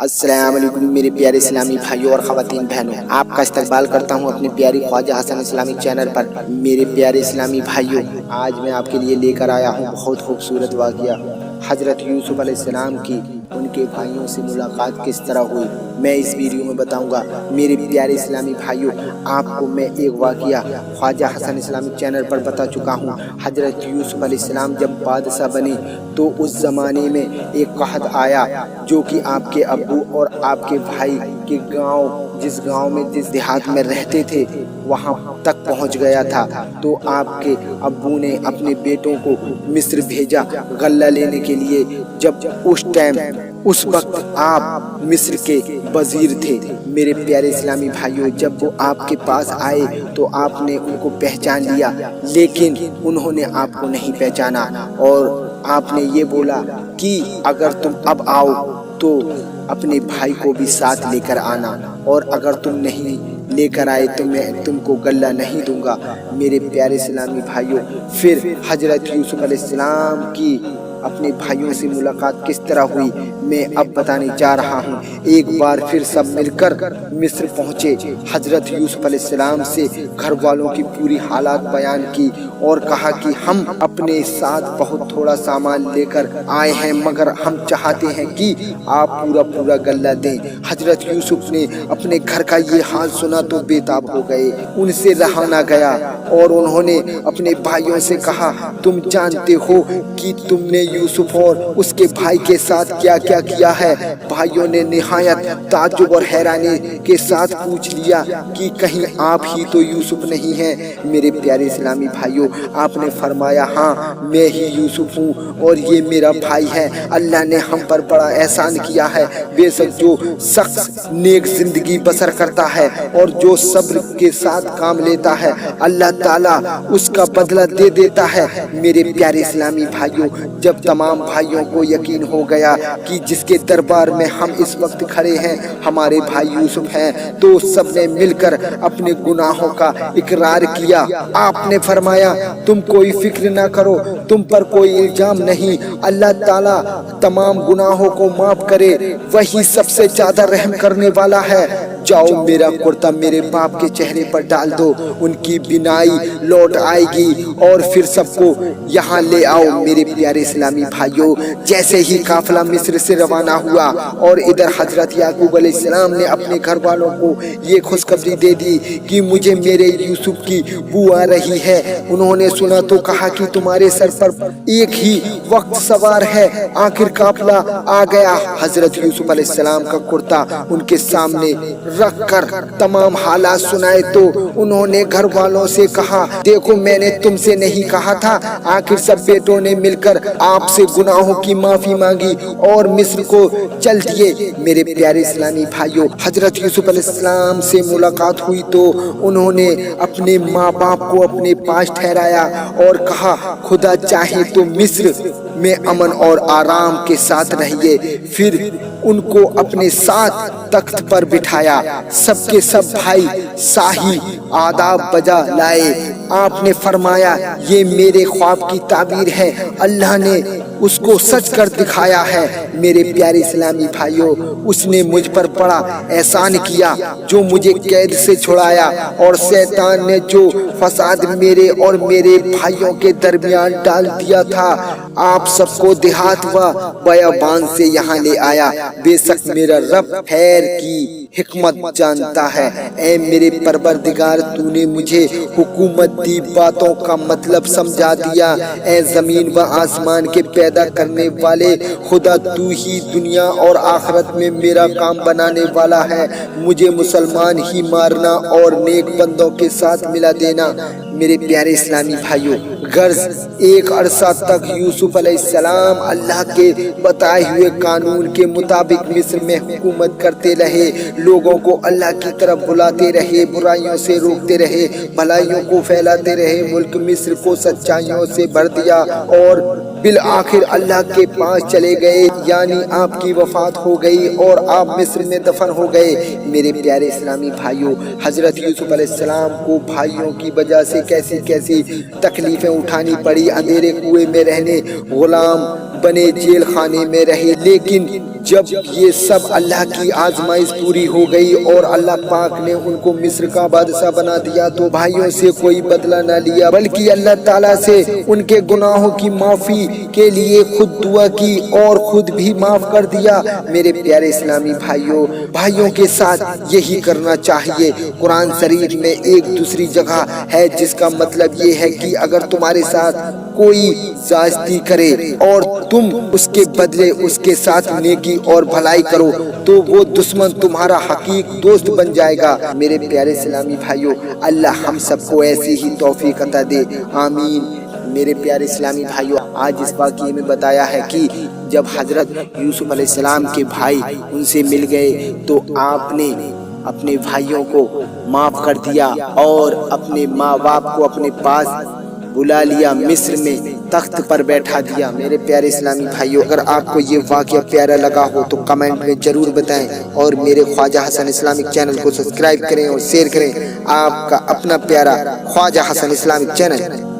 अस्सलाम वालेकुम मेरे प्यारे इस्लामी भाइयों और ख़वातीन बहनों, आपका इस्तकबाल करता हूं अपने प्यारी ख्वाजा हसन इस्लामिक चैनल पर। मेरे प्यारे इस्लामी भाइयों, आज मैं आपके लिए लेकर आया हूं बहुत खूबसूरत वाक़या हज़रत यूसुफ अलैहिस्सलाम की उनके भाइयों से मुलाकात किस तरह हुई, मैं इस वीडियो में बताऊंगा। मेरे प्यारे इस्लामी भाइयों, आपको मैं एक वाक़या ख्वाजा हसन इस्लामिक चैनल पर बता चुका हूं। हज़रत यूसुफ अलैहिस्सलाम जब बादशाह बने तो उस ज़माने में एक कहत आया जो कि आपके अब्बू और आपके भाई के गांव, जिस गांव में जिस देहात में रहते थे वहां तक पहुंच गया था। तो आपके अब्बू ने अपने बेटों को मिस्र भेजा गल्ला लेने के लिए। जब उस वक्त आप मिस्र के वजीर थे। मेरे प्यारे इस्लामी भाइयों, जब वो आपके पास आए तो आपने उनको पहचान लिया, लेकिन उन्होंने आपको नहीं पहचाना और आपने ये बोला कि अगर तुम अब आओ तो अपने भाई को भी साथ लेकर आना, और अगर तुम नहीं लेकर आए तो मैं तुमको गल्ला नहीं दूंगा। मेरे प्यारे इस्लामी भाइयों, फिर हजरत यूसुफ अलैहिस्सलाम की अपने भाइयों से मुलाकात किस तरह हुई मैं अब बताने जा रहा हूँ। एक बार फिर सब मिलकर मिस्र पहुँचे। हजरत यूसुफ अलैहिस्सलाम से घर वालों की पूरी हालात बयान की और कहा कि हम अपने साथ बहुत थोड़ा सामान लेकर आए हैं, मगर हम चाहते हैं कि आप पूरा गल्ला दें। हजरत यूसुफ ने अपने घर का ये हाल सुना तो बेताब हो गए, उनसे रहा ना गया और उन्होंने अपने भाइयों से कहा, तुम जानते हो कि तुमने यूसुफ और उसके भाई के साथ क्या क्या किया है। भाइयों ने निहायत ताज्जुब और हैरानी के साथ पूछ लिया कि कहीं आप ही तो यूसुफ नहीं हैं। मेरे प्यारे इस्लामी भाइयों, आपने फरमाया, हाँ मैं ही यूसुफ हूँ और ये मेरा भाई है। अल्लाह ने हम पर बड़ा एहसान किया है। बेशक जो शख्स नेक जिंदगी बसर करता है और जो सब्र के साथ काम लेता है, अल्लाह ताला उसका बदला दे देता है। मेरे प्यारे इस्लामी भाइयों, जब तमाम भाइयों को यकीन हो गया कि जिसके दरबार में हम इस वक्त खड़े हैं हमारे भाई यूसुफ हैं, तो सबने मिलकर अपने गुनाहों का इकरार किया। आपने फरमाया, तुम कोई फिक्र ना करो, तुम पर कोई इल्जाम नहीं, अल्लाह ताला तमाम गुनाहों को माफ करे, वही सबसे ज्यादा रहम करने वाला है। जाओ मेरा कुर्ता मेरे बाप के चेहरे पर डाल दो, उनकी बिनाई लौट आएगी और फिर सबको यहाँ ले आओ। मेरे प्यारे इस्लामी भाइयों, जैसे ही काफिला मिस्र से रवाना हुआ और इधर हजरत याकूब अलैहिस्सलाम ने अपने घर वालों को ये खुशखबरी दे दी कि मुझे मेरे यूसुफ की बू आ रही है। उन्होंने सुना तो कहा कि तुम्हारे सर पर एक ही वक्त सवार है। आखिर काफिला आ गया। हजरत यूसुफ अलैहिस्सलाम का कुर्ता उनके सामने रख कर तमाम हालात सुनाए तो उन्होंने घर वालों से कहा, देखो मैंने तुमसे नहीं कहा था। आखिर सब बेटों ने मिलकर आपसे गुनाहों की माफी मांगी और मिस्र को चल दिए। मेरे प्यारे इस्लामी भाइयों, हजरत यूसुफ अलैहिस्सलाम से मुलाकात हुई तो उन्होंने अपने माँ बाप को अपने पास ठहराया और कहा, खुदा चाहे तो मिस्र में अमन और आराम के साथ रहिए। फिर उनको अपने साथ तख्त पर बिठाया। सबके सब भाई शाही आदाब बजा लाए। आपने फरमाया, ये मेरे ख्वाब की ताबीर है, अल्लाह ने उसको सच कर दिखाया है। मेरे प्यारे इस्लामी भाइयों, उसने मुझ पर बड़ा एहसान किया जो मुझे कैद से छुड़ाया, और शैतान ने जो फसाद मेरे और मेरे भाइयों के दरमियान डाल दिया था, आप सबको देहात व बयाबान से यहाँ ले आया। बेशक मेरा रब खैर की हिकमत जानता है। ऐ मेरे परवरदिगार, तूने मुझे हुकूमत दी, बातों का मतलब समझा दिया। ऐ जमीन व आसमान के पैदा करने वाले खुदा, तू ही दुनिया और आखिरत में मेरा काम बनाने वाला है। मुझे मुसलमान ही मारना और नेक बंदों के साथ मिला देना। मेरे प्यारे इस्लामी भाइयों, गर्ज एक अरसा तक यूसुफ अलैहिस्सलाम अल्लाह के बताए हुए कानून के मुताबिक मिस्र में हुकूमत करते रहे। लोगों को अल्लाह की तरफ बुलाते रहे, बुराइयों से रोकते रहे, भलाइयों को फैलाते रहे। मुल्क मिस्र को सच्चाइयों से भर दिया और बिल आखिर अल्लाह के पास चले गए, यानी आपकी वफात हो गई और आप मिस्र में दफन हो गए। मेरे प्यारे इस्लामी भाइयों, हजरत यूसुफ अलैहिस्सलाम को भाइयों की वजह से कैसी कैसी तकलीफें उठानी पड़ी। अंधेरे कुएं में रहने, गुलाम बने जेल खाने में रहे। लेकिन जब ये सब अल्लाह की आजमाइश पूरी हो गई और अल्लाह पाक ने उनको मिस्र का बादशाह बना दिया, तो भाइयों से कोई बदला न लिया, बल्कि अल्लाह ताला से उनके गुनाहों की माफी के लिए खुद दुआ की और खुद भी माफ कर दिया। मेरे प्यारे इस्लामी भाइयों के साथ यही करना चाहिए। कुरान शरीफ में एक दूसरी जगह है जिसका मतलब ये है कि अगर तुम्हारे साथ कोई ज्यादती करे और तुम उसके बदले उसके साथ नेकी और भलाई करो, तो वो दुश्मन तुम्हारा हकीक दोस्त बन जाएगा। मेरे प्यारे इस्लामी भाइयों, अल्लाह हम सबको ऐसी ही तौफीक अता दे, आमीन। मेरे प्यारे इस्लामी भाइयों, आज इस वाक़ये में बताया है कि जब हजरत यूसुफ अलैहिस्सलाम के भाई उनसे मिल गए तो आपने अपने भाइयों को माफ कर दिया और अपने माँ बाप को अपने पास बुला लिया, मिस्र में तख्त पर बैठा दिया। मेरे प्यारे इस्लामी भाइयों, अगर आपको ये वाक़या प्यारा लगा हो तो कमेंट में जरूर बताएं और मेरे ख्वाजा हसन इस्लामिक चैनल को सब्सक्राइब करें और शेयर करें। आपका अपना प्यारा ख्वाजा हसन इस्लामिक चैनल।